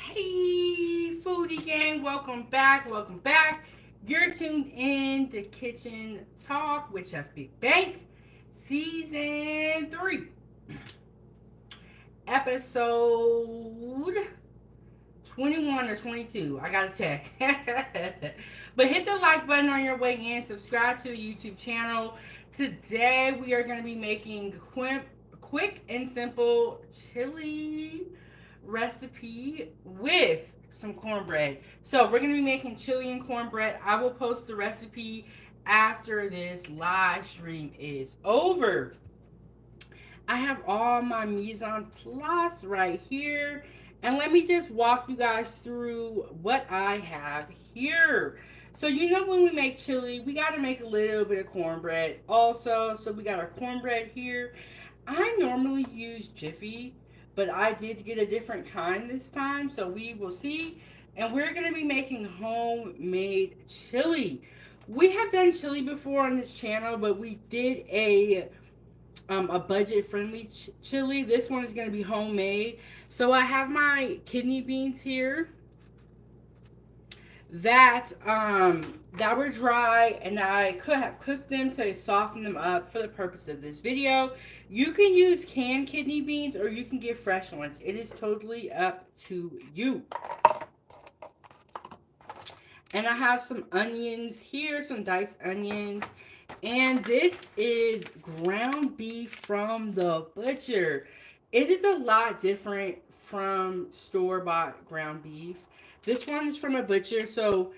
Hey, foodie gang, welcome back, welcome back. You're tuned in to Kitchen Talk with Chef Big Bank, Season 3, Episode 21 or 22. I gotta check. But hit the like button on your way in, subscribe to the YouTube channel. Today we are going to be making quick and simple chili recipe with some cornbread. So we're going to be making chili and cornbread. I will post the recipe after this live stream is over. I have all my mise en place right here. And let me just walk you guys through what I have here. So you know when we make chili, we got to make a little bit of cornbread also. So we got our cornbread here. I normally use Jiffy, but I did get a different kind this time. So we will see. And we're going to be making homemade chili. We have done chili before on this channel, but we did a budget friendly chili. This one is going to be homemade. So I have my kidney beans here that were dry, and I could have cooked them to soften them up for the purpose of this video. You can use canned kidney beans or you can get fresh ones. It is totally up to you. And I have some onions here, some diced onions. And this is ground beef from the butcher. It is a lot different from store-bought ground beef. This one is from a butcher, so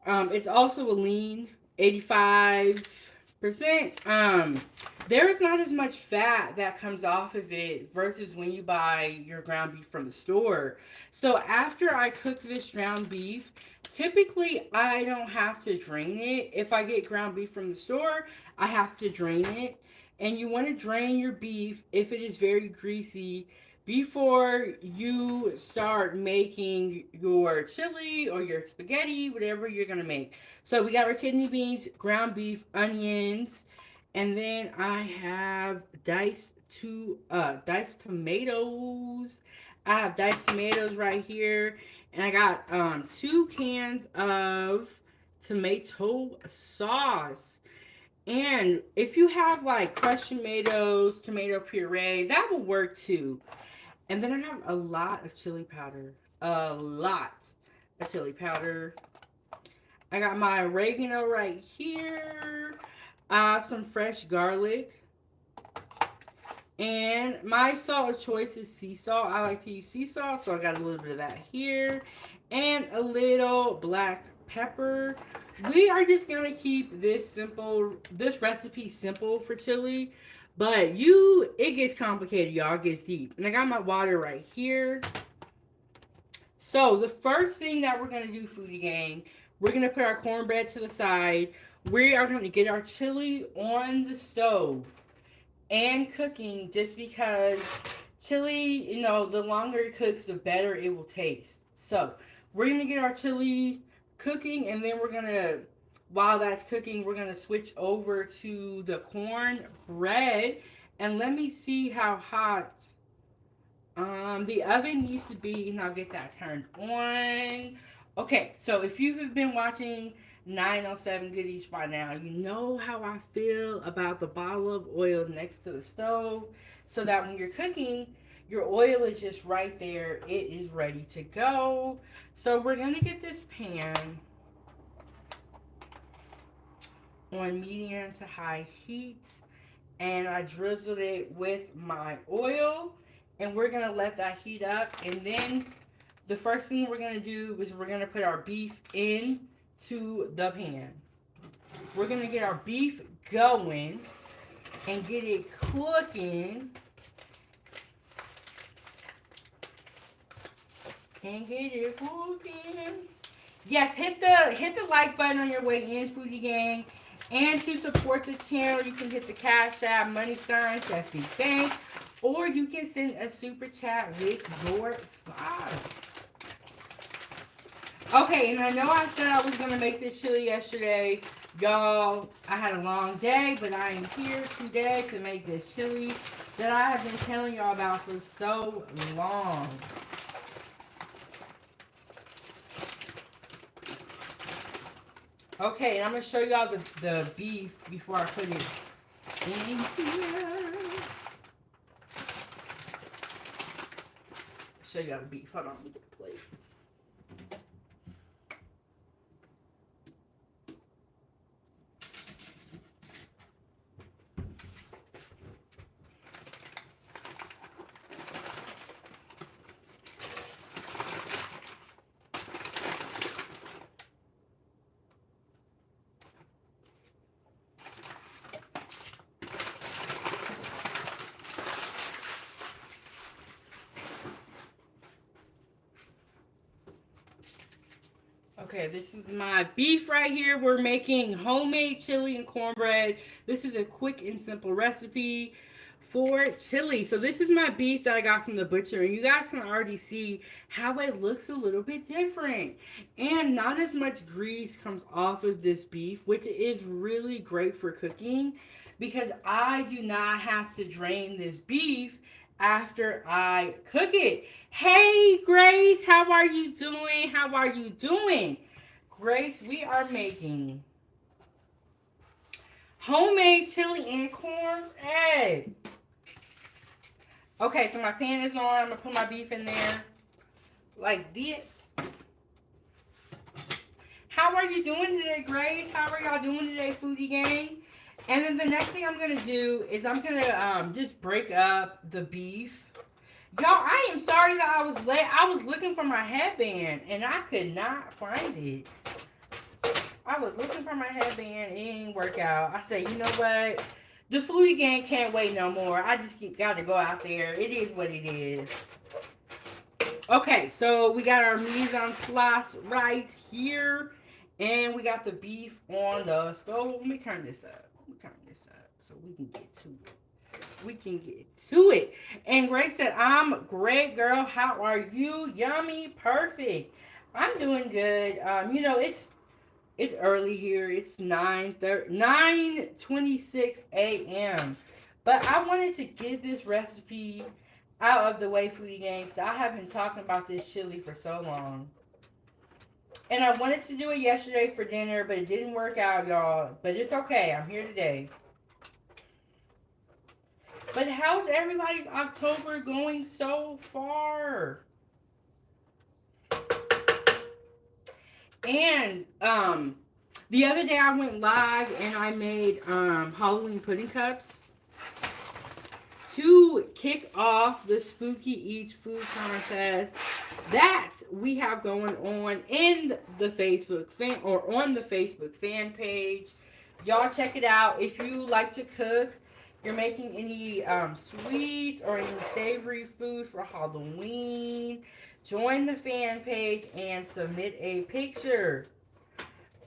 it's also a lean, 85%. There is not as much fat that comes off of it versus when you buy your ground beef from the store. So after I cook this ground beef, typically I don't have to drain it. If I get ground beef from the store, I have to drain it. And you want to drain your beef if it is very greasy before you start making your chili or your spaghetti, whatever you're going to make. So we got our kidney beans, ground beef, onions, and then I have diced tomatoes. I have diced tomatoes right here, and I got 2 cans of tomato sauce. And if you have like crushed tomatoes, tomato puree, that will work too. And then I have a lot of chili powder. A lot of chili powder. I got my oregano right here. Some fresh garlic. And my salt of choice is sea salt. I like to use sea salt, so I got a little bit of that here. And a little black pepper. We are just going to keep this recipe simple for chili. But it gets complicated, y'all. It gets deep. And I got my water right here. So the first thing that we're going to do, foodie gang, we're going to put our cornbread to the side. We are going to get our chili on the stove and cooking, just because chili, the longer it cooks, the better it will taste. So we're going to get our chili cooking, and then while that's cooking, we're going to switch over to the cornbread. And let me see how hot the oven needs to be, and I'll get that turned on. Okay, so if you've been watching 907 Goodies by now, you know how I feel about the bottle of oil next to the stove, so that when you're cooking, your oil is just right there. It is ready to go. So we're going to get this pan on medium to high heat, and I drizzled it with my oil, and we're going to let that heat up. And then the first thing we're going to do is we're going to put our beef into the pan. We're going to get our beef going and get it cooking. Yes, hit the like button on your way in, foodie gang. And to support the channel, you can hit the Cash App, money sign, Tsp Bank, or you can send a super chat with your thoughts. Okay, and I know I said I was going to make this chili yesterday. Y'all, I had a long day, but I am here today to make this chili that I have been telling y'all about for so long. Okay, and I'm gonna show y'all the beef before I put it in here. Show y'all the beef. Hold on, let me get the plate. Okay, this is my beef right here. We're making homemade chili and cornbread. This is a quick and simple recipe for chili. So this is my beef that I got from the butcher. And you guys can already see how it looks a little bit different. And not as much grease comes off of this beef, which is really great for cooking because I do not have to drain this beef after I cook it. Hey, Grace, how are you doing? How are you doing? Grace, we are making homemade chili and cornbread. Okay, so my pan is on. I'm going to put my beef in there like this. How are you doing today, Grace? How are y'all doing today, foodie gang? And then the next thing I'm going to do is I'm going to just break up the beef. Y'all, I am sorry that I was late. I was looking for my headband, and I could not find it. I was looking for my headband. It didn't work out. I said, you know what? The foodie gang can't wait no more. I just got to go out there. It is what it is. Okay, so we got our mise en place right here. And we got the beef on the stove. Let me turn this up. So we can get to it. And Grace said, I'm great, girl. How are you? Yummy. Perfect. I'm doing good. You know, it's early here. It's 9:26 a.m. But I wanted to get this recipe out of the way, foodie gang, because I have been talking about this chili for so long. And I wanted to do it yesterday for dinner, but it didn't work out, y'all. But it's okay. I'm here today. But how's everybody's October going so far? And the other day I went live and I made Halloween pudding cups to kick off the Spooky Eats food contest that we have going on in the Facebook fan or on the Facebook fan page. Y'all check it out. If you like to cook, you're making any sweets or any savory food for Halloween, join the fan page and submit a picture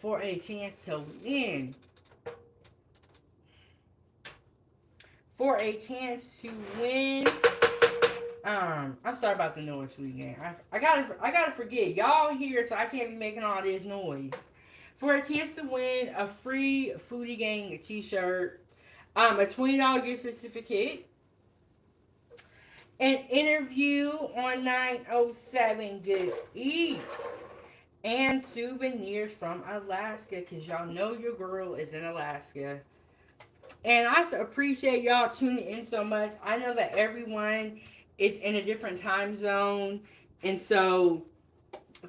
for a chance to win. I'm sorry about the noise, foodie gang. I gotta forget. Y'all here, so I can't be making all this noise. For a chance to win a free foodie gang t-shirt, a $20 gift certificate, an interview on 907 Good Eats, and souvenirs from Alaska, because y'all know your girl is in Alaska. And I appreciate y'all tuning in so much. I know that everyone is in a different time zone, and so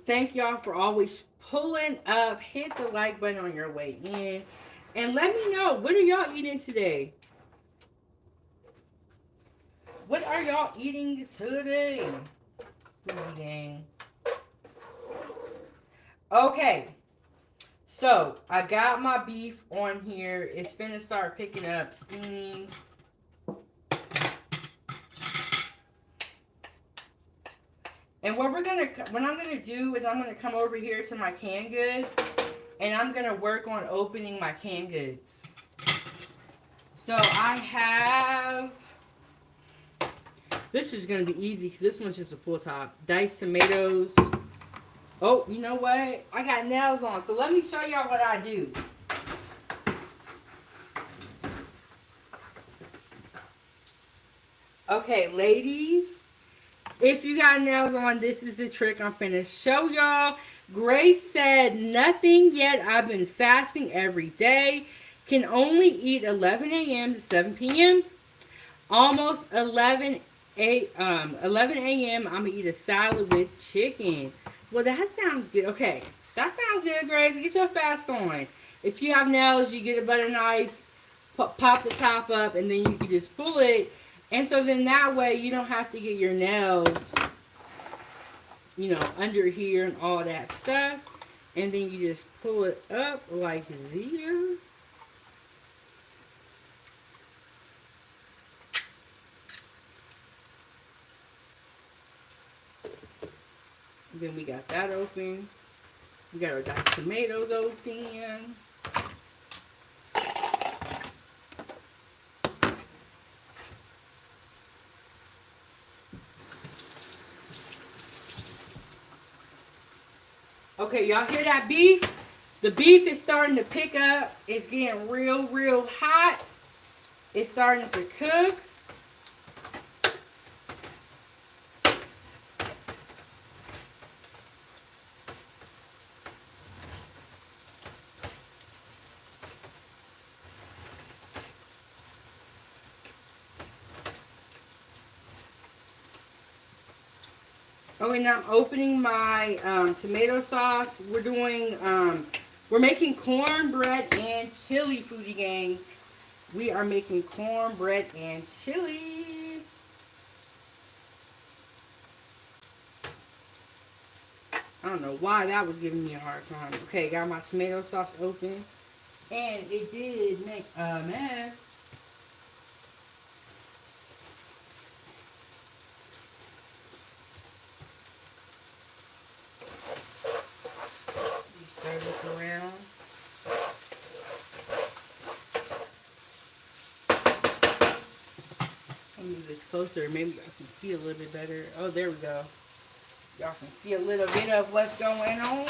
thank y'all for always pulling up. Hit the like button on your way in. And let me know, what are y'all eating today? What are y'all eating today? Foodie gang. Okay. So, I got my beef on here. It's finna start picking up steam. And what I'm gonna do is I'm gonna come over here to my canned goods. And I'm going to work on opening my canned goods. So I have, this is going to be easy because this one's just a full top. Diced tomatoes. Oh, you know what? I got nails on. So let me show y'all what I do. Okay, ladies. If you got nails on, this is the trick I'm finna show y'all. Grace said, nothing yet. I've been fasting every day. Can only eat 11 a.m. to 7 p.m. Almost 11 a.m. I'm going to eat a salad with chicken. Well, that sounds good. Okay, that sounds good, Grace. Get your fast on. If you have nails, you get a butter knife, pop the top up, and then you can just pull it. And so then that way you don't have to get your nails, under here and all that stuff. And then you just pull it up like this. Then we got that open. We got our diced tomatoes open. Okay, y'all hear that beef? The beef is starting to pick up. It's getting real, real hot. It's starting to cook. Okay, now I'm opening my tomato sauce. We're making cornbread and chili, foodie gang. We are making cornbread and chili. I don't know why that was giving me a hard time. Okay, got my tomato sauce open. And it did make a mess. Stir this around. I'll move this closer. Maybe I can see a little bit better. Oh, there we go. Y'all can see a little bit of what's going on.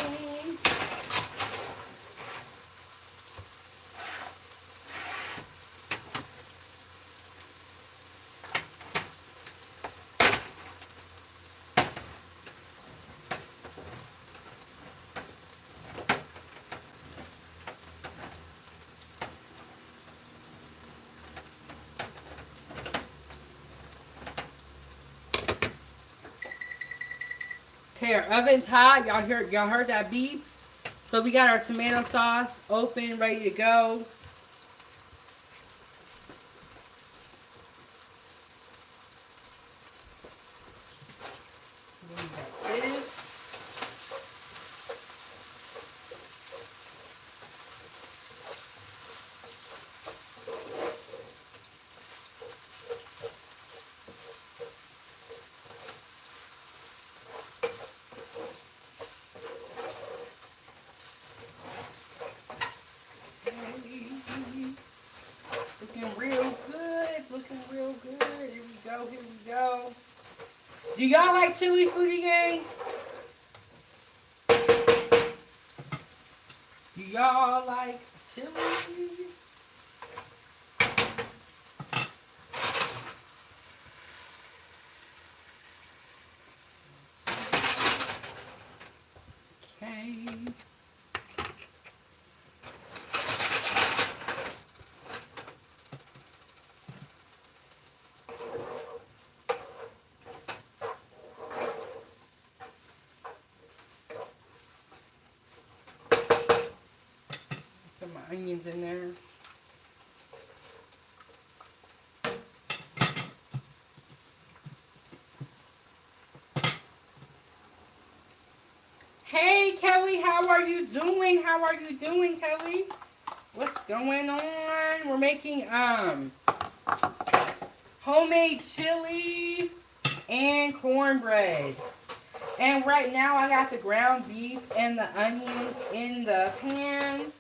Okay, our oven's hot. Y'all heard that beep? So we got our tomato sauce open, ready to go. Then we got this. Looking real good. Looking real good. Here we go. Here we go. Do y'all like chili, foodie gang? Do y'all like chili? Okay. Put my onions in there. Hey Kelly, how are you doing? How are you doing, Kelly? What's going on? We're making homemade chili and cornbread. And right now I got the ground beef and the onions in the pan.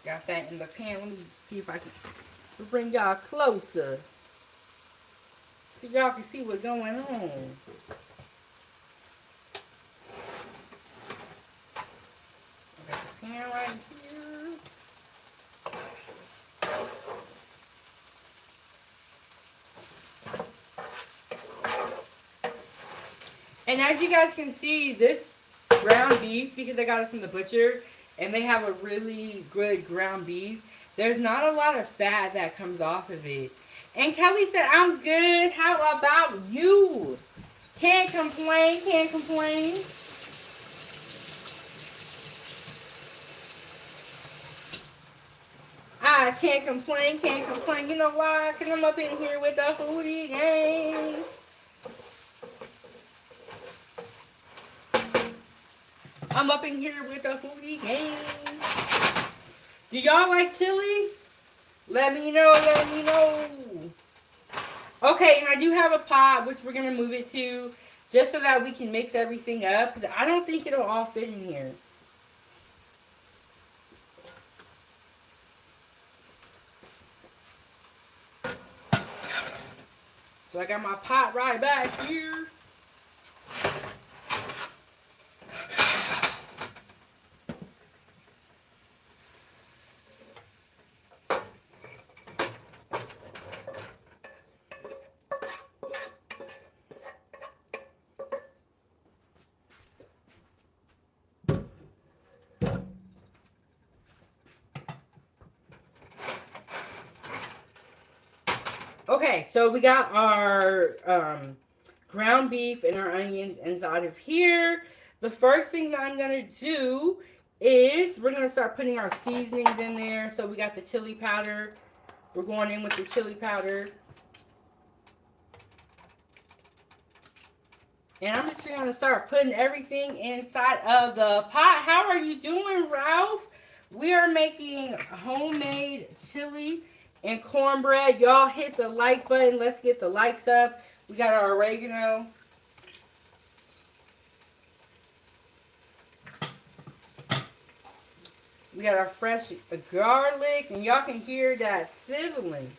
Got that in the pan. Let me see if I can bring y'all closer so y'all can see what's going on. I got the pan right here. And as you guys can see, this ground beef, because I got it from the butcher, and they have a really good ground beef, there's not a lot of fat that comes off of it. And Kelly said, I'm good. How about you? Can't complain, can't complain. I can't complain, can't complain. You know why? Because I'm up in here with the foodie gang. I'm up in here with the foodie gang. Do y'all like chili? Let me know, let me know. Okay, and I do have a pot, which we're going to move it to, just so that we can mix everything up, because I don't think it'll all fit in here. So I got my pot right back here. Okay, so we got our ground beef and our onions inside of here. The first thing that I'm going to do is we're going to start putting our seasonings in there. So we got the chili powder. We're going in with the chili powder. And I'm just going to start putting everything inside of the pot. How are you doing, Ralph? We are making homemade chili and cornbread. Y'all hit the like button. Let's get the likes up. We got our oregano. We got our fresh garlic. And y'all can hear that sizzling.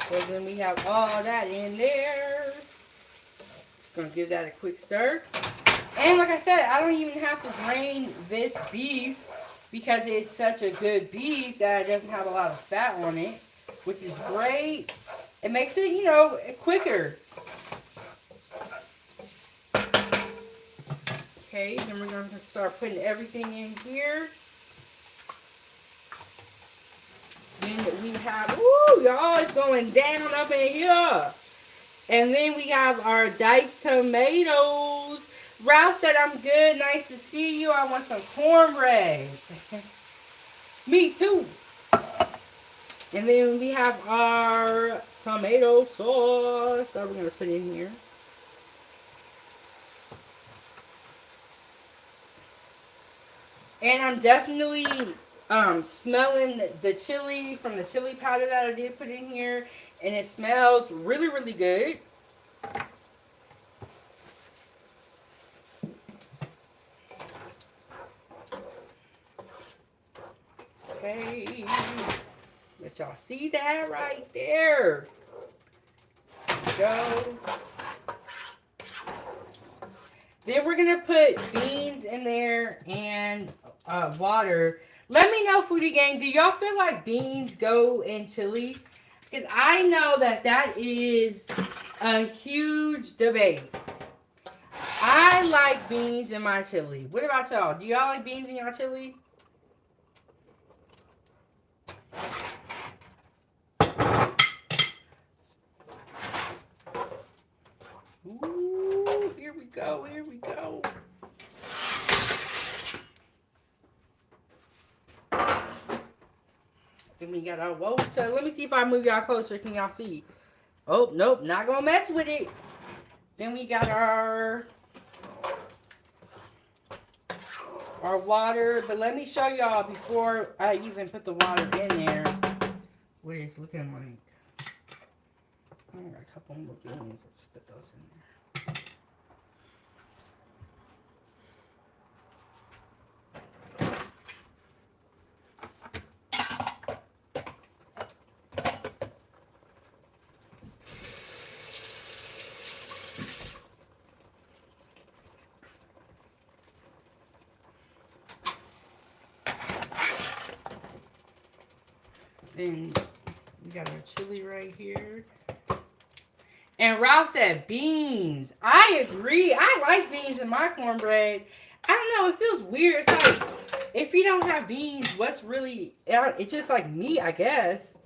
So then we have all that in there. Just going to give that a quick stir. And like I said, I don't even have to drain this beef because it's such a good beef that it doesn't have a lot of fat on it, which is great. It makes it, you know, quicker. Okay, then we're going to start putting everything in here. Then we have, woo, y'all, it's going down up in here. And then we have our diced tomatoes. Ralph said, I'm good. Nice to see you. I want some cornbread. Me too. And then we have our tomato sauce that we're going to put in here. And I'm definitely smelling the chili from the chili powder that I did put in here. And it smells really, really good. Okay. Let y'all see that right there. Go. Then we're going to put beans in there and water. Let me know, Foodie Gang, do y'all feel like beans go in chili? Because I know that that is a huge debate. I like beans in my chili. What about y'all? Do y'all like beans in your chili? Ooh, here we go, here we go. Then we got our water. Let me see if I move y'all closer. Can y'all see? Oh, nope, not gonna mess with it. Then we got our water. But let me show y'all before I even put the water in there what it's looking like. I got a couple more beans. Let's put those in there. Then we got our chili right here. And Ralph said beans. I agree. I like beans in my cornbread. I don't know. It feels weird. It's like, if you don't have beans, what's really... It's just like meat, I guess.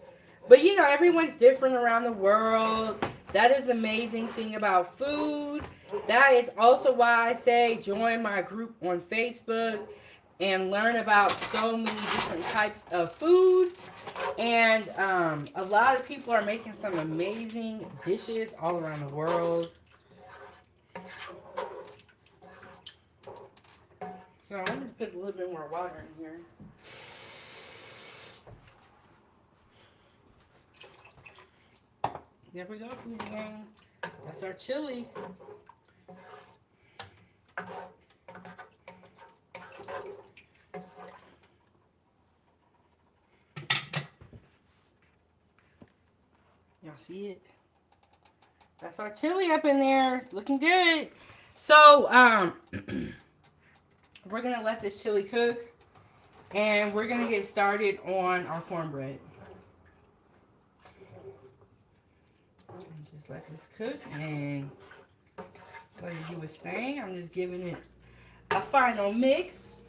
But, you know, everyone's different around the world. That is the amazing thing about food. That is also why I say join my group on Facebook and learn about so many different types of food. And a lot of people are making some amazing dishes all around the world. So I'm going to put a little bit more water in here. There we go, food gang. That's our chili. Y'all see it? That's our chili up in there. It's looking good. So, we're going to let this chili cook. And we're going to get started on our cornbread. Just let this cook and let it do its thing. I'm just giving it a final mix.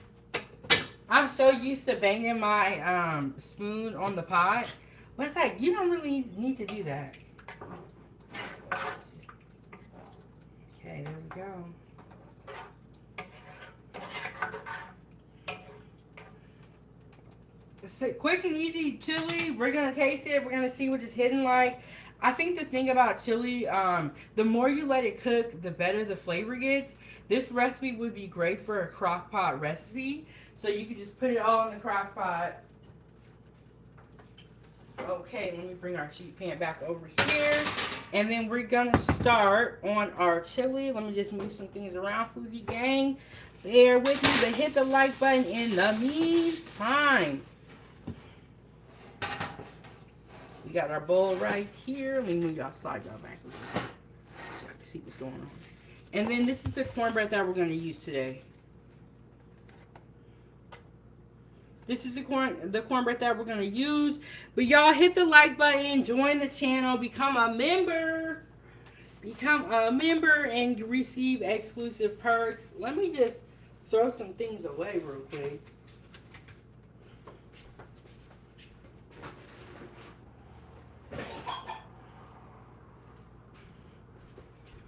I'm so used to banging my spoon on the pot. But it's like, you don't really need to do that. Okay, there we go. It's a quick and easy chili. We're going to taste it. We're going to see what it's hitting like. I think the thing about chili, the more you let it cook, the better the flavor gets. This recipe would be great for a crock pot recipe. So you can just put it all in the crock pot. Okay, let me bring our sheet pan back over here. And then we're going to start on our chili. Let me just move some things around, foodie gang. Bear with me, but hit the like button in the meantime. We got our bowl right here. Let me move y'all slide y'all back a little bit so I can see what's going on. And then this is the cornbread that we're going to use today. This is the cornbread that we're going to use. But y'all hit the like button, join the channel, become a member. Become a member and receive exclusive perks. Let me just throw some things away real quick.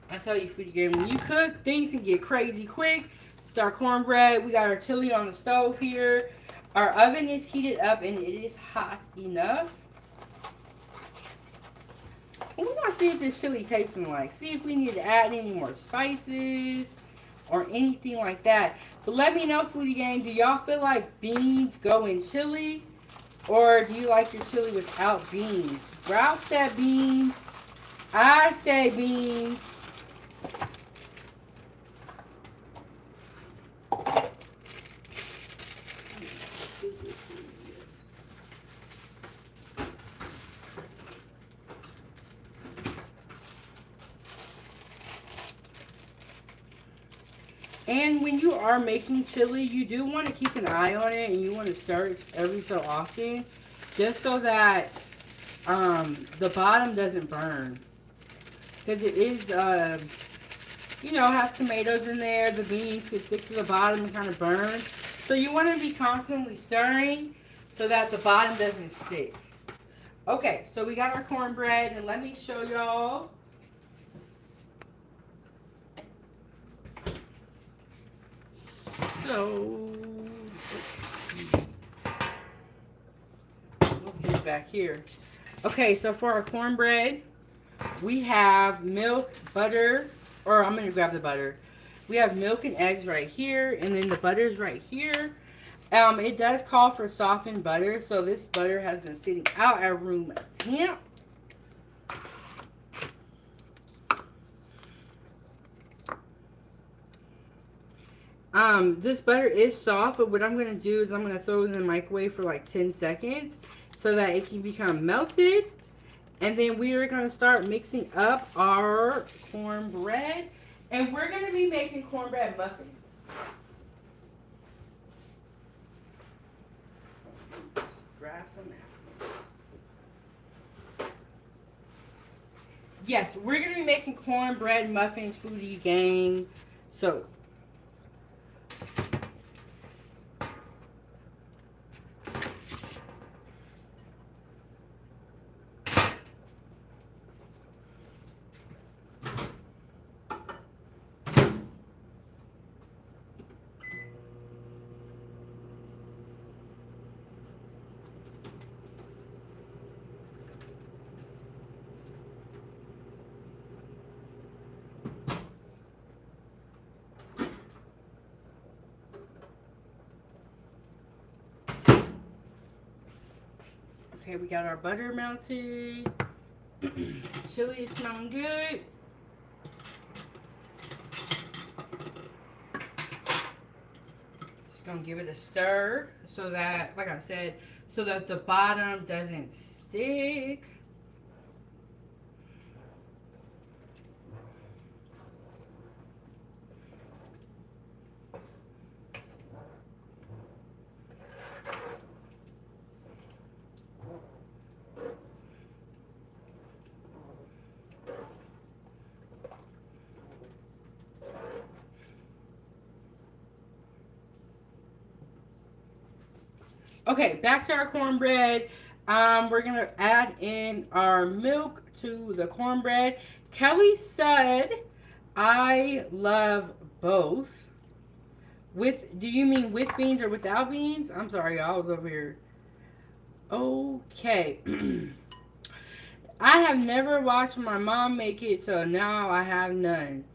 I tell you, foodie game, when you cook, things can get crazy quick. This is our cornbread. We got our chili on the stove here. Our oven is heated up and it is hot enough. And we want to see what this chili tasting like. See if we need to add any more spices or anything like that. But let me know, foodie gang, do y'all feel like beans go in chili? Or do you like your chili without beans? Ralph said beans. I say beans. And when you are making chili, you do want to keep an eye on it, and you want to stir it every so often, just so that the bottom doesn't burn. Because it is, you know, has tomatoes in there. The beans could stick to the bottom and kind of burn. So you want to be constantly stirring so that the bottom doesn't stick. Okay, so we got our cornbread, and let me show y'all. So, we'll get it back here. Okay, so for our cornbread, we have milk, butter, or I'm going to grab the butter. We have milk and eggs right here, and then the butter's right here. It does call for softened butter, so this butter has been sitting out at room temp. This butter is soft, but what I'm going to do is I'm going to throw it in the microwave for like 10 seconds so that it can become melted. And then we are going to start mixing up our cornbread. And we're going to be making cornbread muffins. Grab some napkins. Yes, we're gonna be making cornbread muffins, foodie gang. So okay, we got our butter melted. Chili is smelling good. Just gonna give it a stir so that, like I said, so that the bottom doesn't stick. Okay, back to our cornbread. We're gonna add in our milk to the cornbread. Kelly said, "I love both." With, do you mean with beans or without beans? I'm sorry, y'all. I was over here. Okay. I have never watched my mom make it, so now I have none.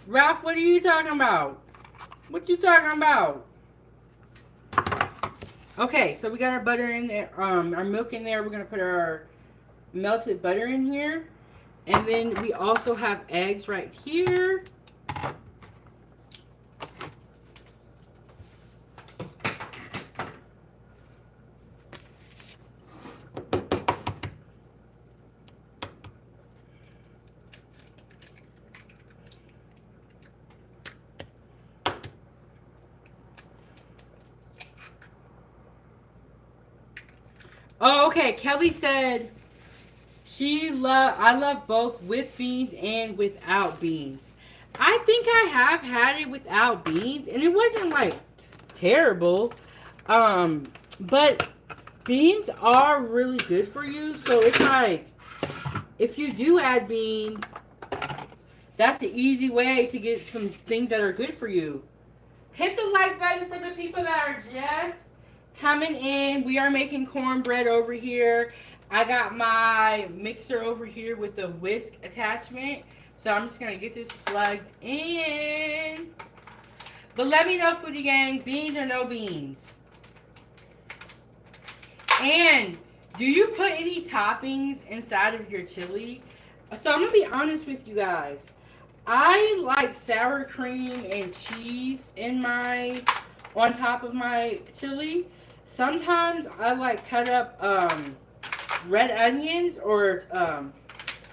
Ralph, what are you talking about? What you talking about? Okay, so we got our butter in there, our milk in there. We're gonna put our melted butter in here, and then we also have eggs right here. Oh, okay. Kelly said I love both with beans and without beans. I think I have had it without beans, and it wasn't like terrible. But beans are really good for you, so it's like if you do add beans, that's an easy way to get some things that are good for you. Hit the like button for the people that are just coming in. We are making cornbread over here. I got my mixer over here with the whisk attachment. So I'm just going to get this plugged in. But let me know, foodie gang, beans or no beans? And do you put any toppings inside of your chili? So I'm going to be honest with you guys. I like sour cream and cheese on top of my chili. Sometimes I like cut up red onions, or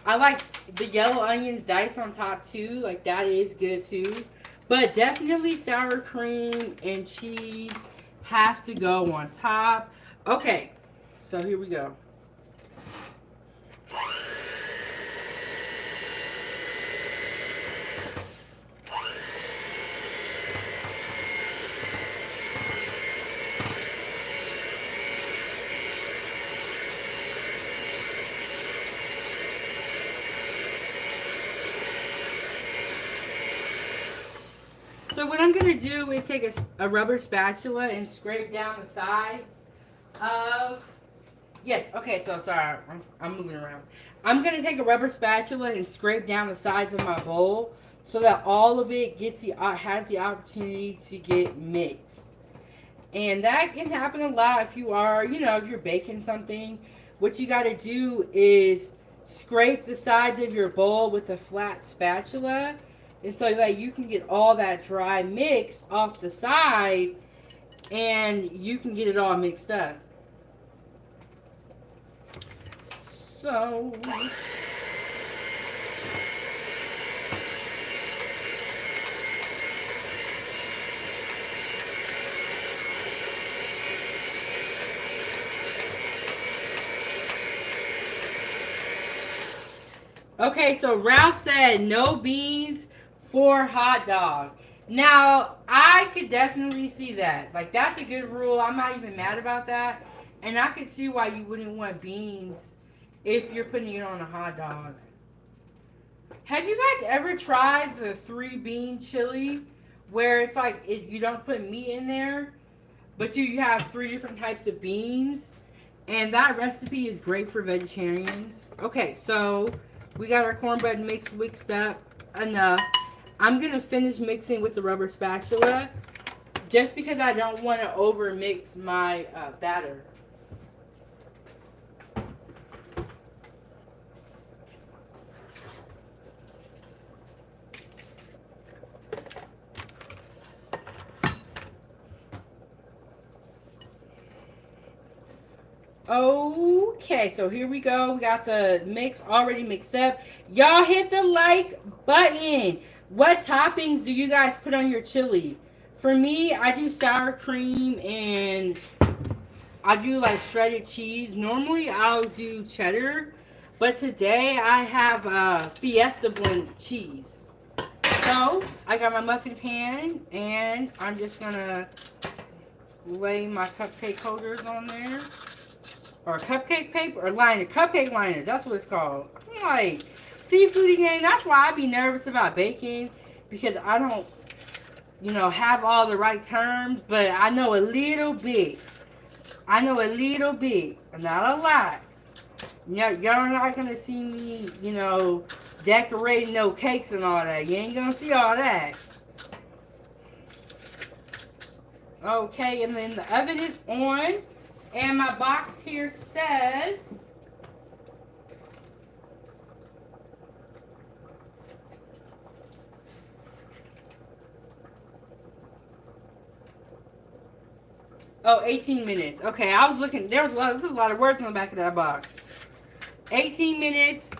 I like the yellow onions diced on top too. Like that is good too. But definitely sour cream and cheese have to go on top. Okay, so here we go. So what I'm going to do is take a rubber spatula and scrape down the sides of... Yes, okay, so sorry, I'm moving around. I'm going to take a rubber spatula and scrape down the sides of my bowl so that all of it has the opportunity to get mixed. And that can happen a lot if you are, if you're baking something. What you got to do is scrape the sides of your bowl with a flat spatula, and so that you can get all that dry mix off the side, and you can get it all mixed up. So... Okay, so Ralph said no beans for hot dog. Now, I could definitely see that. Like, that's a good rule. I'm not even mad about that. And I could see why you wouldn't want beans if you're putting it on a hot dog. Have you guys ever tried the 3 bean chili where it's like you don't put meat in there, but you have 3 different types of beans? And that recipe is great for vegetarians. Okay, so we got our cornbread mix mixed up enough. I'm going to finish mixing with the rubber spatula just because I don't want to over mix my batter. Okay, so here we go. We got the mix already mixed up. Y'all hit the like button. What toppings do you guys put on your chili? For me, I do sour cream and I do like shredded cheese. Normally, I'll do cheddar, but today I have Fiesta blend cheese. So, I got my muffin pan and I'm just gonna lay my cupcake holders on there. Or cupcake paper or liner, cupcake liners, that's what it's called. I'm like, seafood again, that's why I be nervous about baking, because I don't, have all the right terms, but I know a little bit. I know a little bit, not a lot. Y'all not gonna see me, decorating no cakes and all that. You ain't gonna see all that. Okay, and then the oven is on. And my box here says oh, 18 minutes. Okay, I was looking. There's a lot of words on the back of that box. 18 minutes.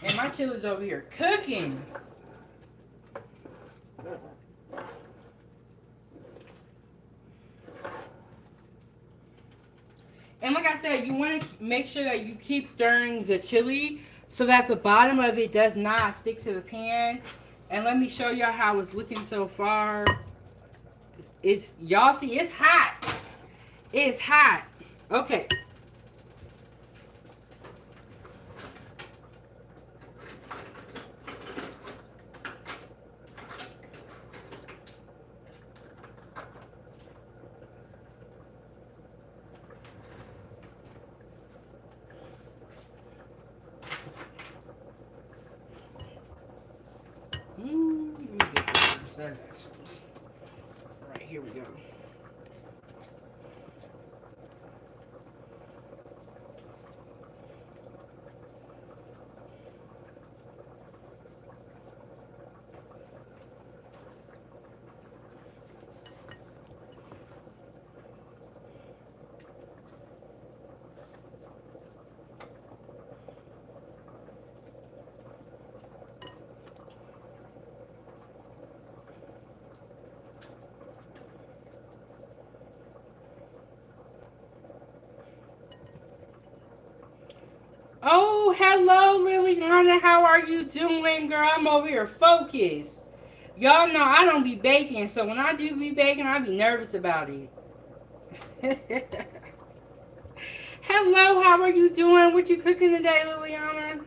And my chili's over here cooking. And like I said, you want to make sure that you keep stirring the chili so that the bottom of it does not stick to the pan. And let me show y'all how it's looking so far. Y'all see, it's hot. It's hot. Okay. Right, here we go. Oh, hello, Liliana. How are you doing, girl? I'm over here focused. Y'all know I don't be baking, so when I do be baking, I be nervous about it. Hello, how are you doing? What you cooking today, Liliana?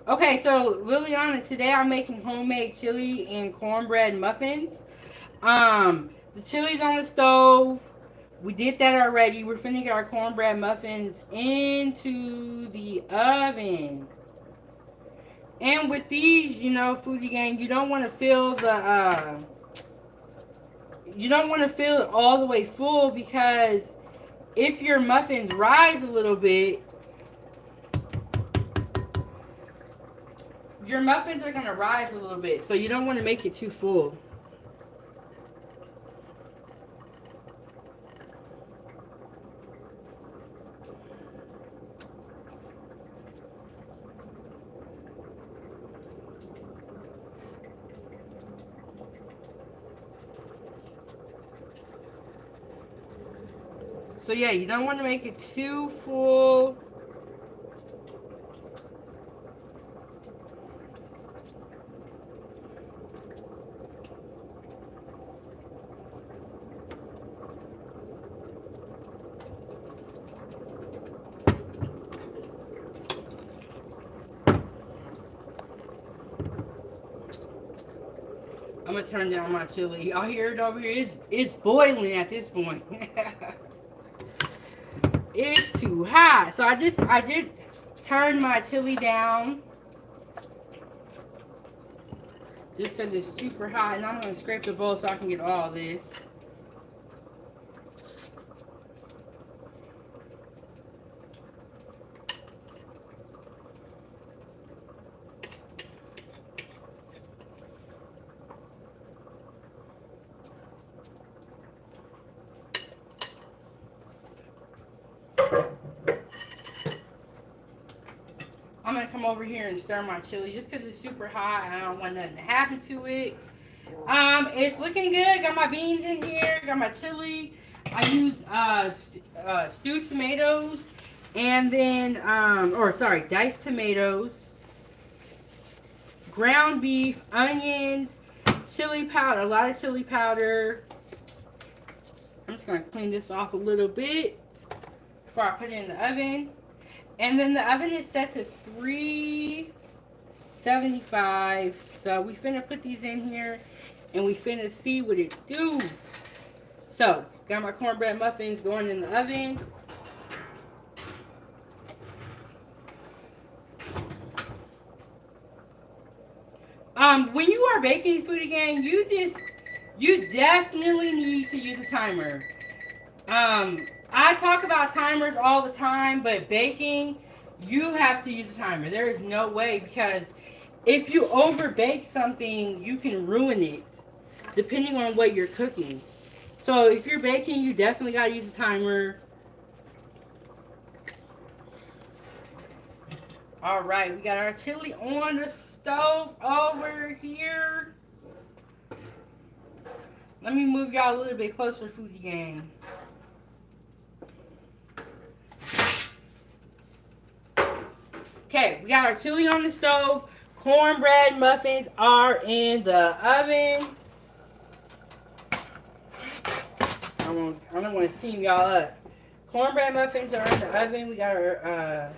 Okay, so Liliana, today I'm making homemade chili and cornbread muffins. The chili's on the stove. We did that already. We're finna get our cornbread muffins into the oven. And with these, Foodie Gang, you don't want to fill the, you don't want to fill it all the way full, because if your muffins rise a little bit, your muffins are going to rise a little bit. So you don't want to make it too full. So yeah, you don't want to make it too full. I'm gonna turn down my chili. Y'all hear it over here? It's boiling at this point. It's too hot. So I did turn my chili down. Just because it's super hot. And I'm gonna scrape the bowl so I can get all this. I'm gonna come over here and stir my chili just because it's super hot and I don't want nothing to happen to it. It's looking good. Got my beans in here. Got my chili. I use stewed tomatoes and then diced tomatoes, ground beef, onions, chili powder, a lot of chili powder. I'm just gonna clean this off a little bit before I put it in the oven. And then the oven is set to 375. So we finna put these in here and we finna see what it do. So, got my cornbread muffins going in the oven. When you are baking food again, you definitely need to use a timer. I talk about timers all the time, but baking, you have to use a timer. There is no way, because if you over bake something, you can ruin it depending on what you're cooking. So if you're baking, you definitely got to use a timer. All right, we got our chili on the stove over here. Let me move y'all a little bit closer, Foodie Gang. Okay, we got our chili on the stove. Cornbread muffins are in the oven. I don't want to steam y'all up. Cornbread muffins are in the oven. We got our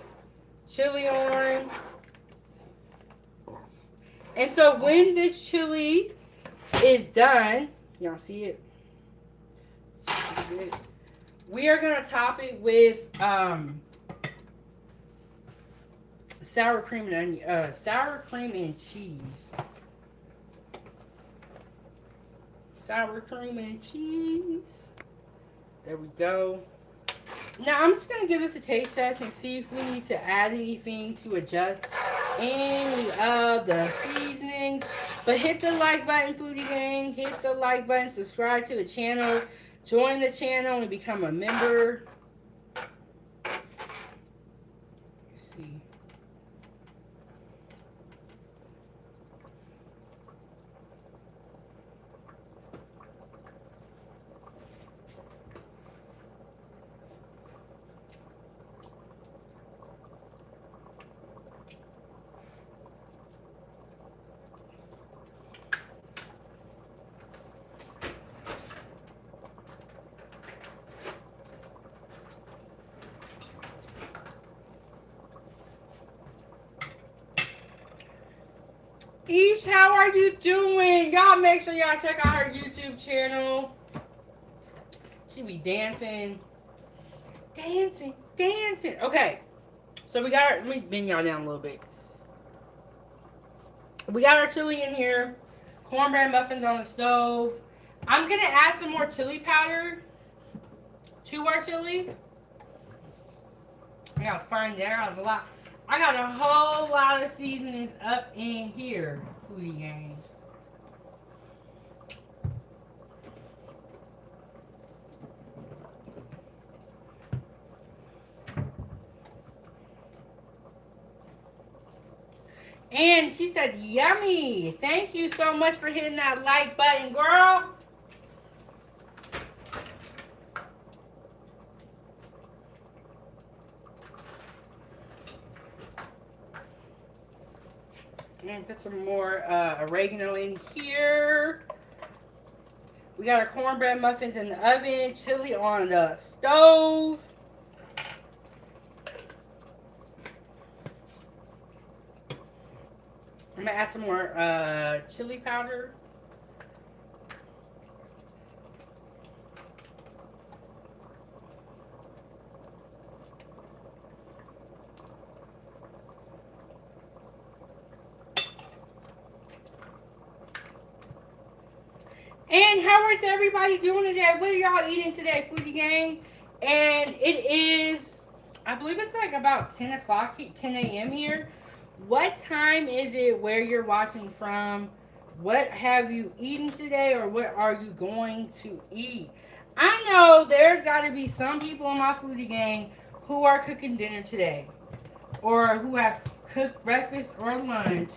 chili on. And so when this chili is done, y'all see it? We are going to top it with sour cream and sour cream and cheese. Sour cream and cheese. There we go. Now I'm just gonna give this a taste test and see if we need to add anything to adjust any of the seasonings. But hit the like button, Foodie Gang. Hit the like button. Subscribe to the channel. Join the channel and become a member. Let's see. Each, how are you doing? Y'all make sure y'all check out her YouTube channel. She be dancing. Dancing, dancing. Okay. So we got our, let me bend y'all down a little bit. We got our chili in here. Cornbread muffins on the stove. I'm going to add some more chili powder to our chili. I got to find out a lot. I got a whole lot of seasonings up in here, Foodie Gang. And she said, yummy. Thank you so much for hitting that like button, girl. And put some more oregano in here. We got our cornbread muffins in the oven, chili on the stove. I'm gonna add some more chili powder. And how is everybody doing today? What are y'all eating today, Foodie Gang? And it is, I believe it's like about 10 o'clock, 10 a.m. here. What time is it where you're watching from? What have you eaten today, or what are you going to eat? I know there's got to be some people in my Foodie Gang who are cooking dinner today, or who have cooked breakfast or lunch.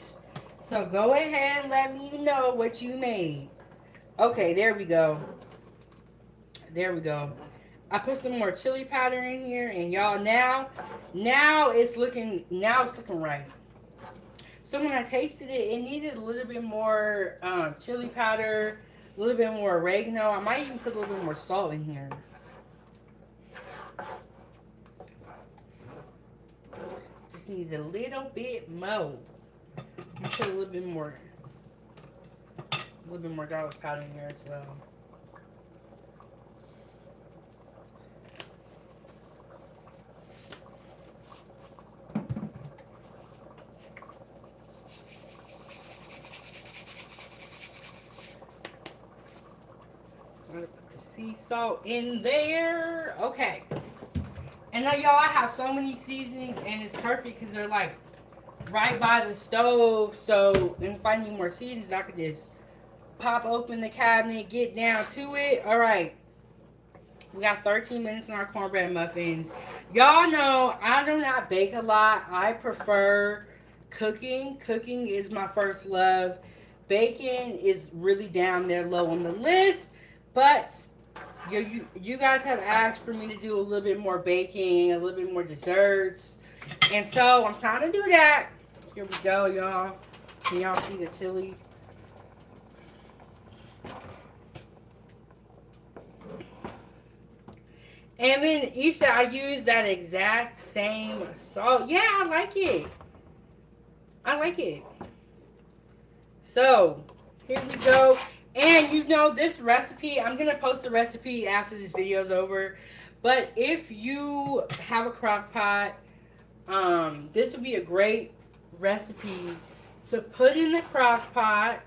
So go ahead and let me know what you made. Okay, there we go. There we go. I put some more chili powder in here, and y'all, now it's looking right. So when I tasted it, it needed a little bit more chili powder, a little bit more oregano. I might even put a little bit more salt in here. Just need a little bit more. Put a little bit more garlic powder in here as well. I'm gonna put the sea salt in there. Okay. And now, y'all, I have so many seasonings, and it's perfect because they're like right by the stove. So if I need more seasonings, I could just pop open the cabinet, get down to it. All right. We got 13 minutes in our cornbread muffins. Y'all know I do not bake a lot. I prefer cooking. Cooking is my first love. Baking is really down there low on the list. But you guys have asked for me to do a little bit more baking, a little bit more desserts. And so I'm trying to do that. Here we go, y'all. Can y'all see the chili? And then Isha, I use that exact same salt. Yeah, I like it. I like it. So, here we go. And you know, this recipe, I'm going to post the recipe after this video is over. But if you have a crock pot, this would be a great recipe to put in the crock pot.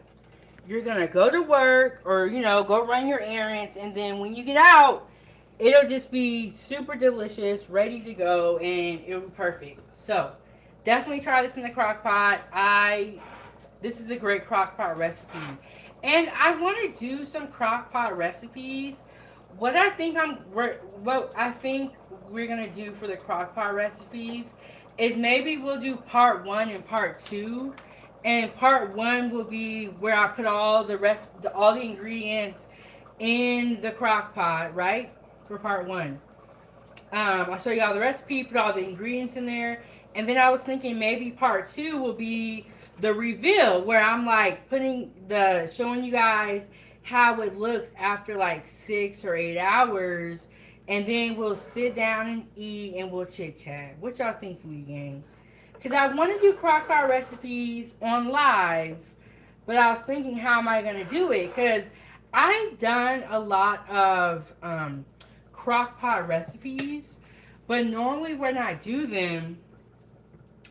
You're going to go to work or, you know, go run your errands. And then when you get out, it'll just be super delicious, ready to go, and it'll be perfect. So, definitely try this in the crock pot. This is a great crock pot recipe. And I want to do some crock pot recipes. What I think we're gonna do for the crock pot recipes is maybe we'll do part 1 and part 2. And part 1 will be where I put all the ingredients in the crock pot, right? For part 1. I'll show you all the recipe, put all the ingredients in there. And then I was thinking maybe part 2 will be the reveal, where I'm like showing you guys how it looks after like 6 or 8 hours. And then we'll sit down and eat and we'll chit chat. What y'all think, Foodie Gang? Because I want to do crock pot recipes on live, but I was thinking, how am I going to do it? Because I've done a lot of crock pot recipes, but normally when I do them,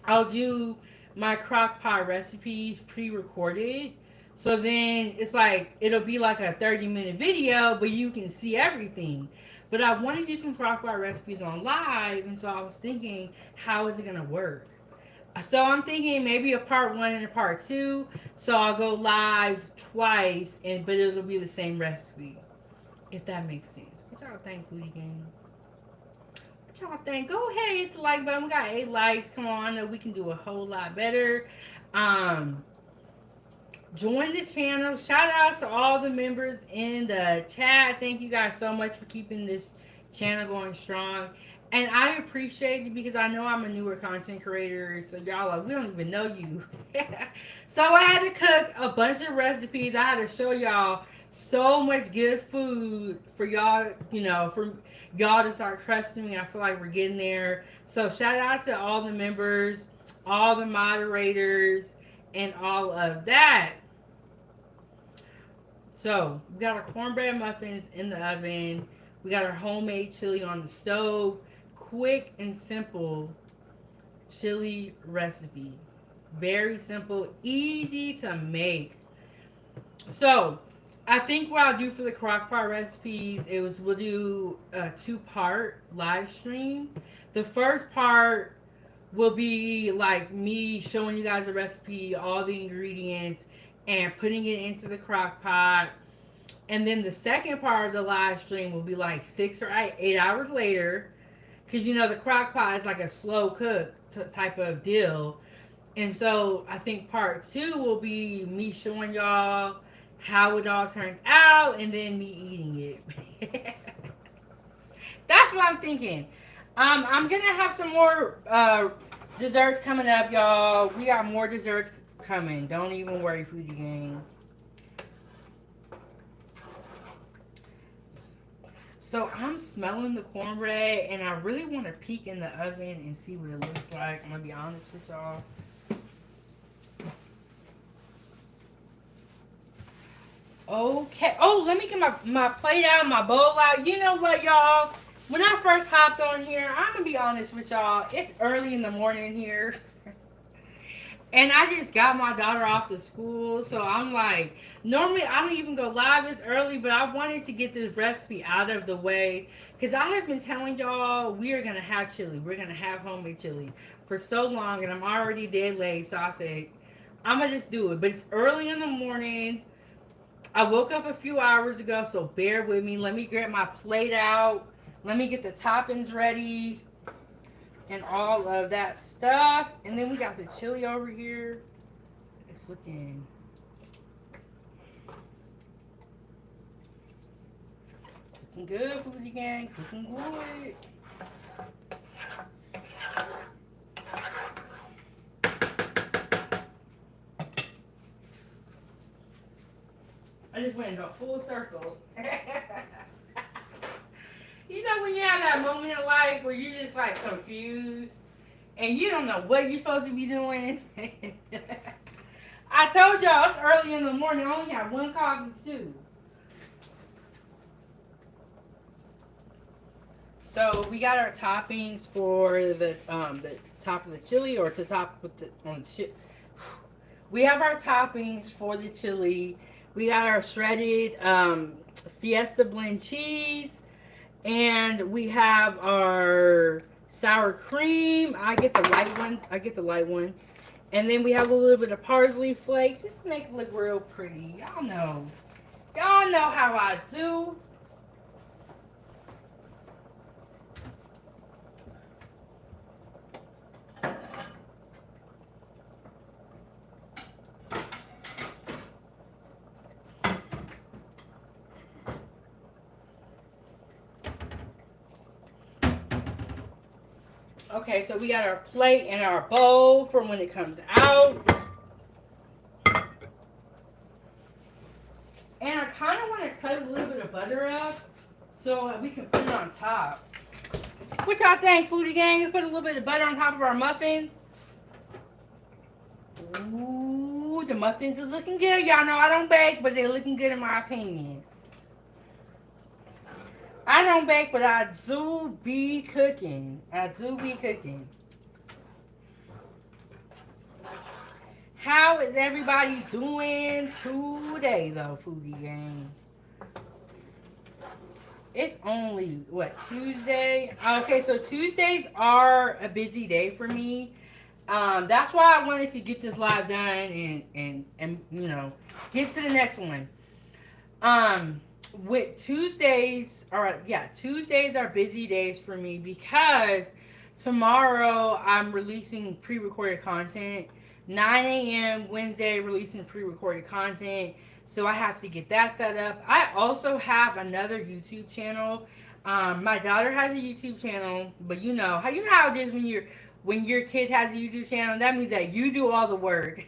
I'll do my crock pot recipes pre-recorded. So then it's like, it'll be like a 30-minute video, but you can see everything. But I want to do some crock pot recipes on live, and so I was thinking, how is it going to work? So I'm thinking maybe a part 1 and a part 2. So I'll go live twice, but it'll be the same recipe, if that makes sense. What y'all think, Foodie Gang? What y'all think? Go ahead, hit the like button. We got 8 likes. Come on, I know we can do a whole lot better. Join the channel. Shout out to all the members in the chat. Thank you guys so much for keeping this channel going strong. And I appreciate it because I know I'm a newer content creator, so y'all like we don't even know you. So I had to cook a bunch of recipes. I had to show y'all so much good food for y'all, for y'all to start trusting me. I feel like we're getting there. So shout out to all the members, all the moderators, and all of that. So we got our cornbread muffins in the oven. We got our homemade chili on the stove. Quick and simple chili recipe. Very simple, easy to make. So I think what I'll do for the crock pot recipes is we'll do a two-part live stream. The first part will be like me showing you guys a recipe, all the ingredients, and putting it into the crock pot. And then the second part of the live stream will be like 6 or 8 hours later. Because the crock pot is like a slow cook type of deal. And so I think part 2 will be me showing y'all how it all turned out and then me eating it. That's what I'm thinking. I'm going to have some more desserts coming up, y'all. We got more desserts coming. Don't even worry, Foodie Gang. So I'm smelling the cornbread and I really want to peek in the oven and see what it looks like. I'm going to be honest with y'all. Okay. Oh, let me get my plate out, my bowl out. You know what, y'all? When I first hopped on here, I'm going to be honest with y'all. It's early in the morning here. And I just got my daughter off to school. So I'm like, normally I don't even go live this early, but I wanted to get this recipe out of the way. Because I have been telling y'all we are going to have chili. We're going to have homemade chili for so long. And I'm already dead late. So I said, I'm going to just do it. But it's early in the morning. I woke up a few hours ago, so bear with me. Let me get my plate out. Let me get the toppings ready and all of that stuff. And then we got the chili over here. It's looking good, Foodie Gang. It's looking good. I just went a full circle. You know when you have that moment in life where you're just like confused and you don't know what you're supposed to be doing? I told y'all it's early in the morning. I only have one coffee too. So we got our toppings for the top of the chili, or to top with the on the chip. We have our toppings for the chili. We got our shredded Fiesta blend cheese, and we have our sour cream. I get the light one. And then we have a little bit of parsley flakes just to make it look real pretty. Y'all know how I do. Okay, so we got our plate and our bowl for when it comes out. And I kind of want to cut a little bit of butter up so we can put it on top. What y'all think, Foodie Gang? Put a little bit of butter on top of our muffins. Ooh, the muffins is looking good. Y'all know I don't bake, but they're looking good in my opinion. I don't bake, but I do be cooking. How is everybody doing today, though, Foodie Gang? It's only, what, Tuesday? Okay, so Tuesdays are a busy day for me. That's why I wanted to get this live done and get to the next one. With Tuesdays are busy days for me because tomorrow I'm releasing pre-recorded content. 9 a.m. Wednesday releasing pre-recorded content. So I have to get that set up. I also have another YouTube channel. My daughter has a YouTube channel, but you know how it is when your kid has a YouTube channel. That means that you do all the work,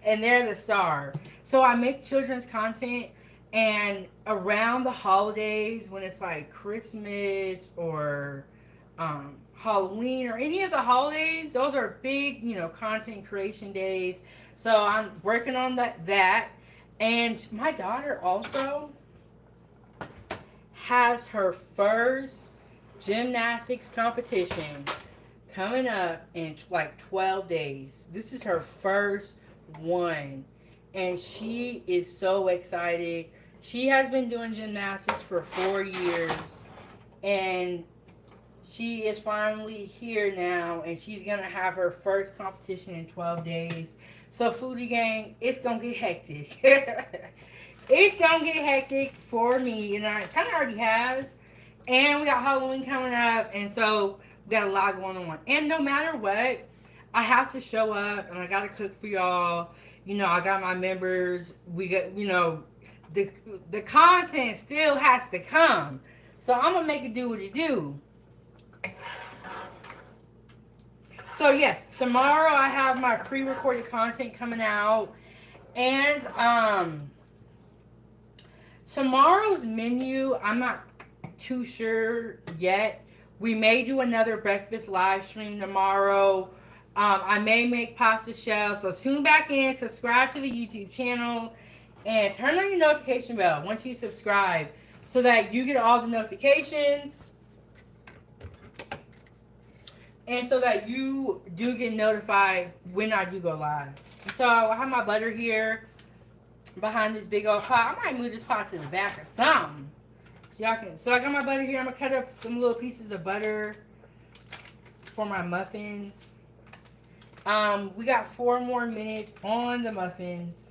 and they're the star. So I make children's content, and around the holidays when it's like Christmas or Halloween or any of the holidays, those are big content creation days. So I'm working on that, and my daughter also has her first gymnastics competition coming up in like 12 days. This is her first one, and she is so excited. She has been doing gymnastics for 4 years, and she is finally here now, and she's gonna have her first competition in 12 days. So, Foodie Gang, it's gonna get hectic. It's gonna get hectic for me, and it kind of already has. And we got Halloween coming up, and so we got a lot going on. And no matter what, I have to show up, and I gotta cook for y'all. I got my members. We got the content still has to come, so I'm gonna make it do what it do. So yes, tomorrow I have my pre-recorded content coming out, and tomorrow's menu, I'm not too sure yet. We may do another breakfast live stream tomorrow. I may make pasta shells. So tune back in, subscribe to the YouTube channel, and turn on your notification bell once you subscribe so that you get all the notifications and so that you do get notified when I do go live. So I have my butter here behind this big old pot. I might move this pot to the back or something. So I got my butter here. I'm gonna cut up some little pieces of butter for my muffins. We got 4 more minutes on the muffins.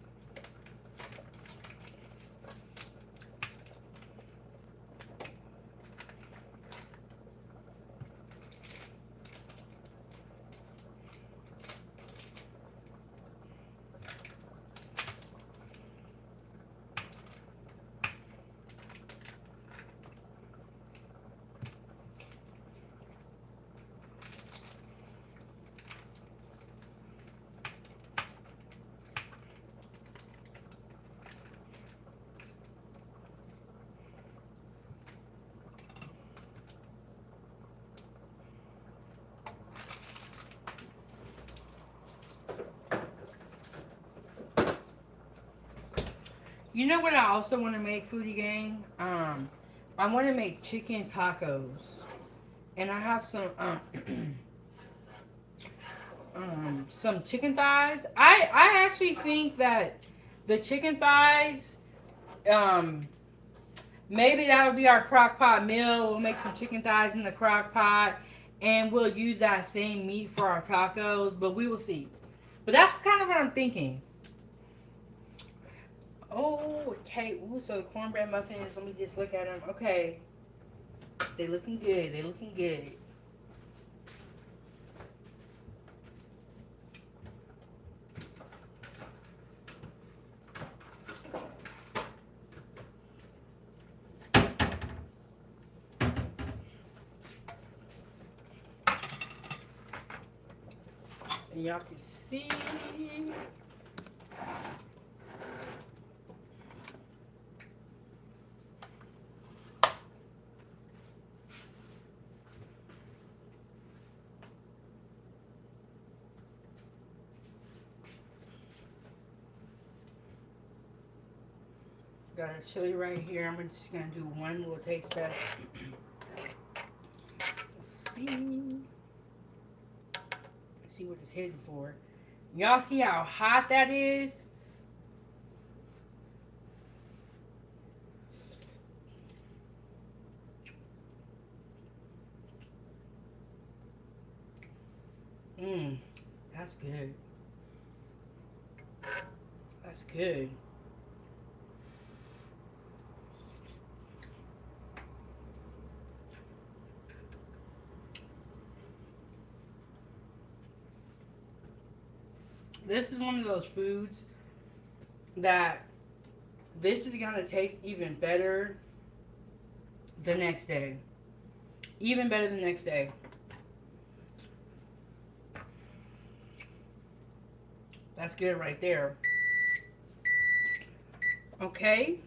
You know what I also want to make, Foodie Gang? I want to make chicken tacos. And I have some chicken thighs. I actually think that the chicken thighs, maybe that'll be our crock pot meal. We'll make some chicken thighs in the crock pot, and we'll use that same meat for our tacos, but we will see. But that's kind of what I'm thinking. Oh, okay. Ooh, so the cornbread muffins, let me just look at them. Okay. They looking good. They looking good. And y'all can see. Got a chili right here. I'm just gonna do one little taste test. Let's see what it's hitting for. Y'all see how hot that is? That's good. That's good. This is one of those foods that this is gonna taste even better the next day. Even better the next day. That's good right there. Okay.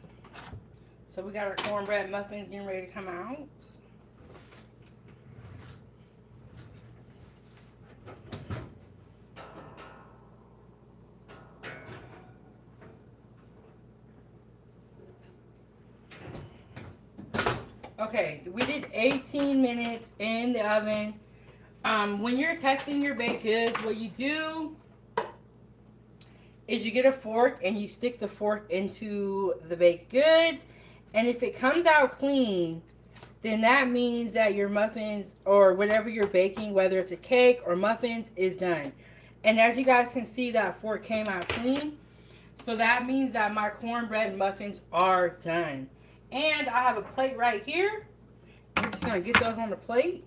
So we got our cornbread muffins getting ready to come out. Okay, we did 18 minutes in the oven. When you're testing your baked goods, what you do is you get a fork and you stick the fork into the baked goods. And if it comes out clean, then that means that your muffins or whatever you're baking, whether it's a cake or muffins, is done. And as you guys can see, that fork came out clean. So that means that my cornbread muffins are done. And I have a plate right here. I'm just going to get those on the plate.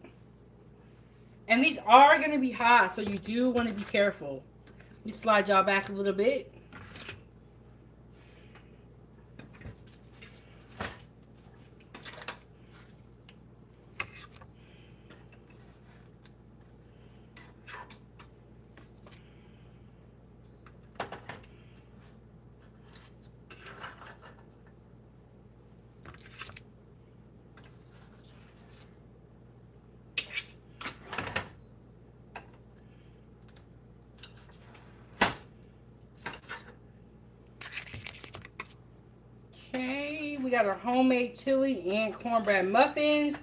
And these are going to be hot, so you do want to be careful. Let me slide y'all back a little bit. Okay, we got our homemade chili and cornbread muffins.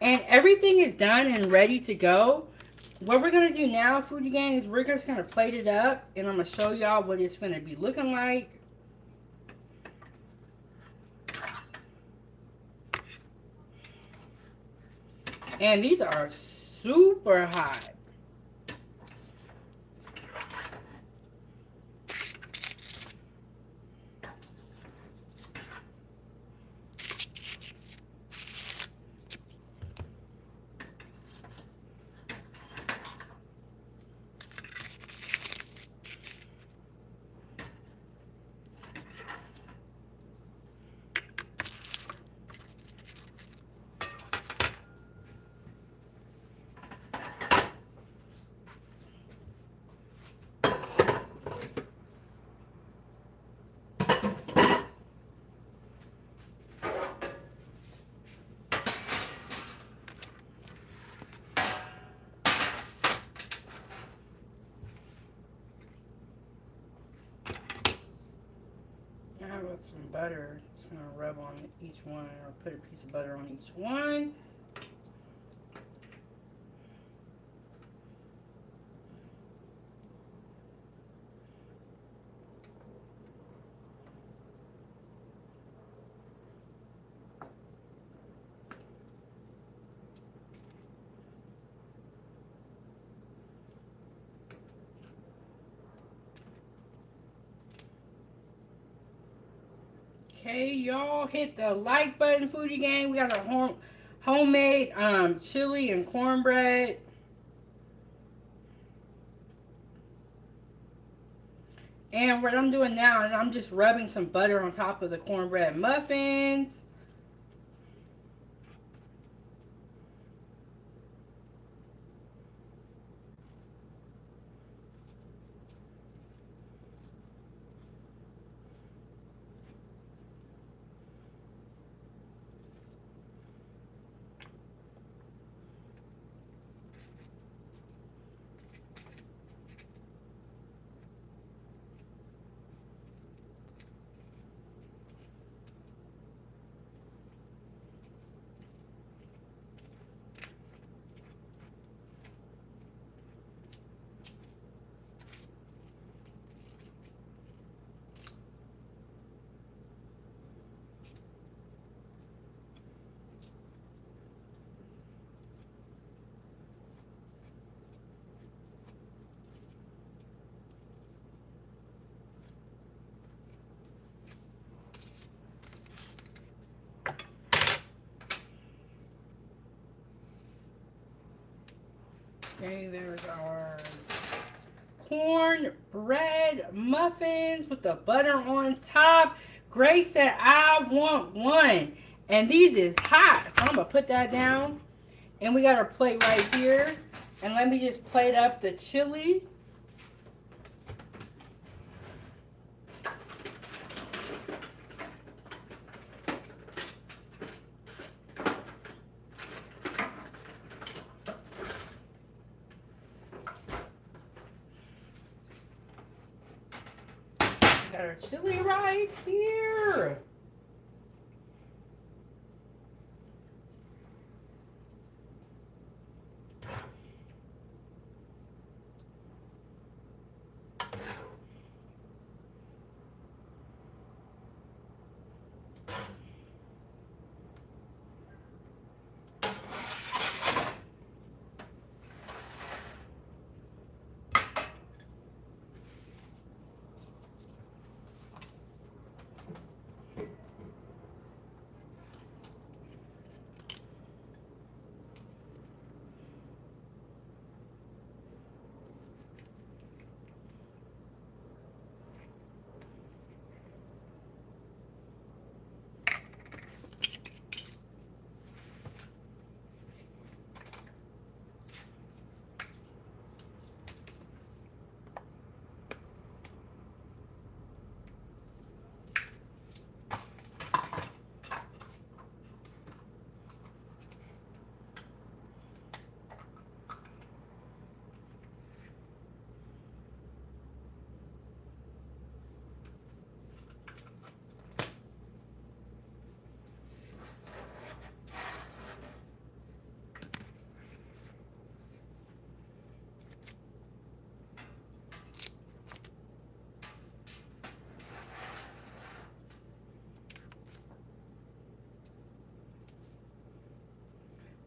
And everything is done and ready to go. What we're going to do now, Foodie Gang, is we're just going to plate it up. And I'm going to show y'all what it's going to be looking like. And these are super hot. With some butter, just gonna rub on each one, or put a piece of butter on each one. Okay, y'all hit the like button, Foodie Gang. We got a homemade chili and cornbread. And what I'm doing now is I'm just rubbing some butter on top of the cornbread muffins. Okay, there's our cornbread muffins with the butter on top. Grace said, I want one. And these is hot. So I'm going to put that down. And we got our plate right here. And let me just plate up the chili. Got our chili right here.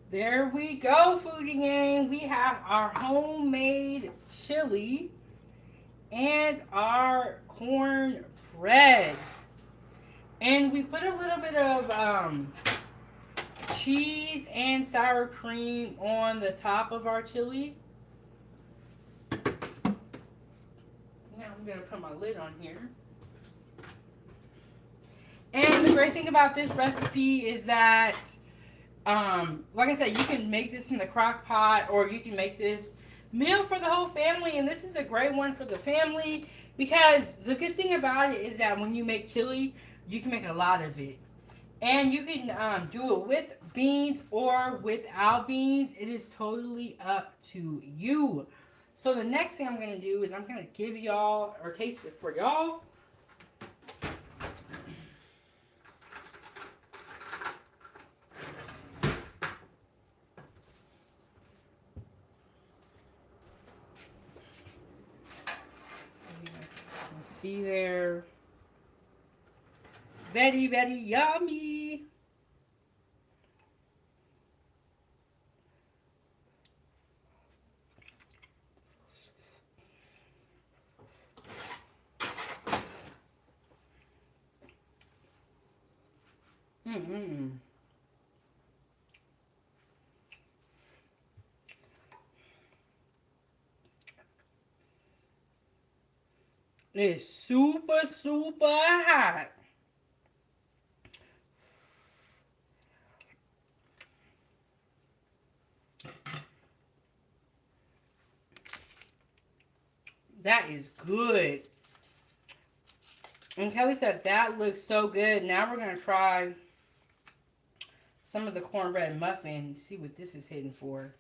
There we go, foodie gang. We have our homemade chili and our cornbread. And we put a little bit of cheese and sour cream on the top of our chili. Now I'm going to put my lid on here. And the great thing about this recipe is that like I said, you can make this in the crock pot, or you can make this meal for the whole family. And this is a great one for the family because the good thing about it is that when you make chili, you can make a lot of it. And you can do it with beans or without beans. It is totally up to you. So the next thing I'm going to do is I'm going to give y'all, or taste it for y'all. See there. Very, very yummy. Mm-hmm. It's super, super hot. That is good. And Kelly said that looks so good. Now we're going to try some of the cornbread muffins. See what this is hitting for.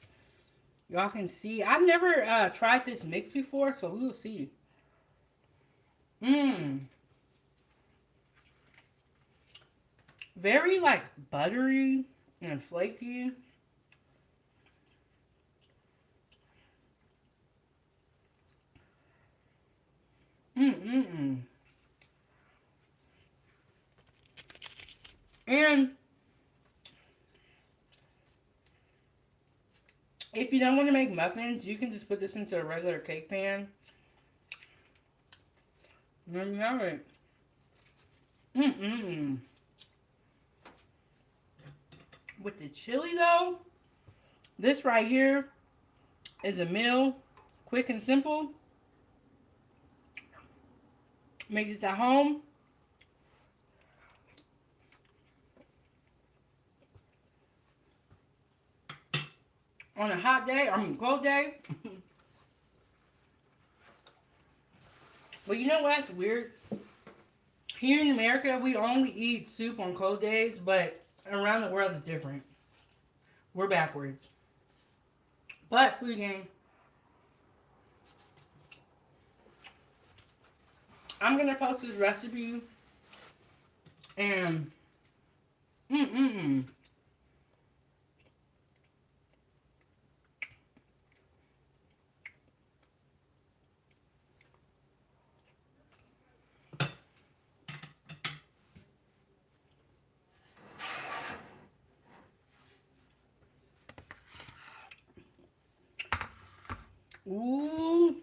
Y'all can see. I've never tried this mix before, so we will see. Mmm. Very, like, buttery and flaky. Mm-mm-mm. And if you don't want to make muffins, you can just put this into a regular cake pan. And there you have it. Mm-mm. With the chili, though, this right here is a meal. Quick and simple. Make this at home. on a hot day, cold day. But you know what's weird? Here in America, we only eat soup on cold days, but around the world it's different. We're backwards. But food game. I'm gonna post this recipe and ooh,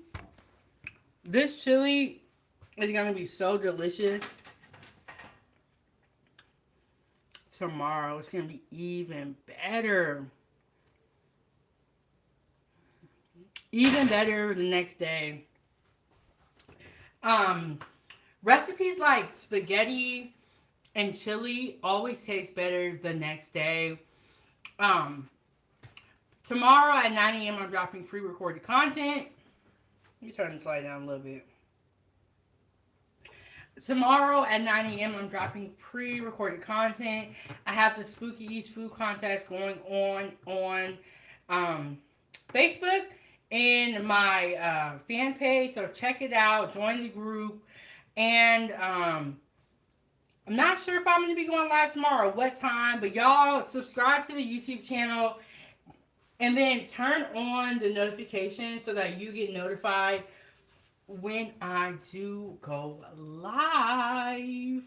this chili is gonna be so delicious. Tomorrow it's gonna be even better. Even better the next day. Recipes like spaghetti and chili always taste better the next day. Tomorrow at 9 a.m. I'm dropping pre-recorded content. Let me turn the slide down a little bit. Tomorrow at 9 a.m. I'm dropping pre-recorded content. I have the Spooky Eats Food Contest going on Facebook and my fan page. So check it out. Join the group. And I'm not sure if I'm going to be going live tomorrow, what time. But y'all subscribe to the YouTube channel. And then turn on the notifications so that you get notified when I do go live.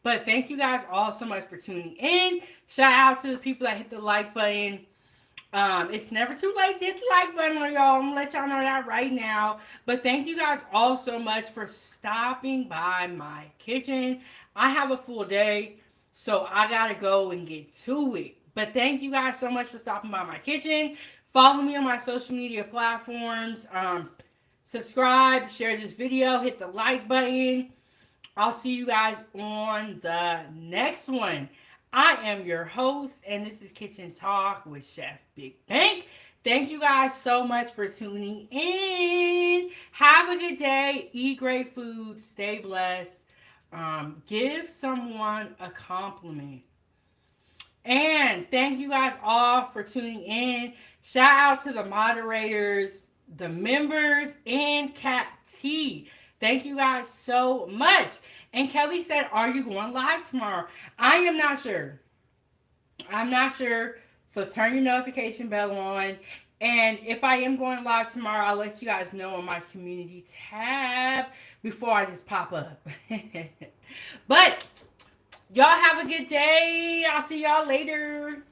But thank you guys all so much for tuning in. Shout out to the people that hit the like button. It's never too late to hit the like button on y'all. I'm gonna let y'all know that right now. But thank you guys all so much for stopping by my kitchen. I have a full day, so I gotta go and get to it. But thank you guys so much for stopping by my kitchen. Follow me on my social media platforms. Subscribe, share this video, hit the like button. I'll see you guys on the next one. I am your host, and this is Kitchen Talk with Chef Bigbank. Thank you guys so much for tuning in. Have a good day. Eat great food. Stay blessed. Give someone a compliment. And thank you guys all for tuning in. Shout out to the moderators, the members, and Cat T. Thank you guys so much. And Kelly said, are you going live tomorrow? I am not sure. I'm not sure. So turn your notification bell on. And if I am going live tomorrow, I'll let you guys know on my community tab before I just pop up. But y'all have a good day. I'll see y'all later.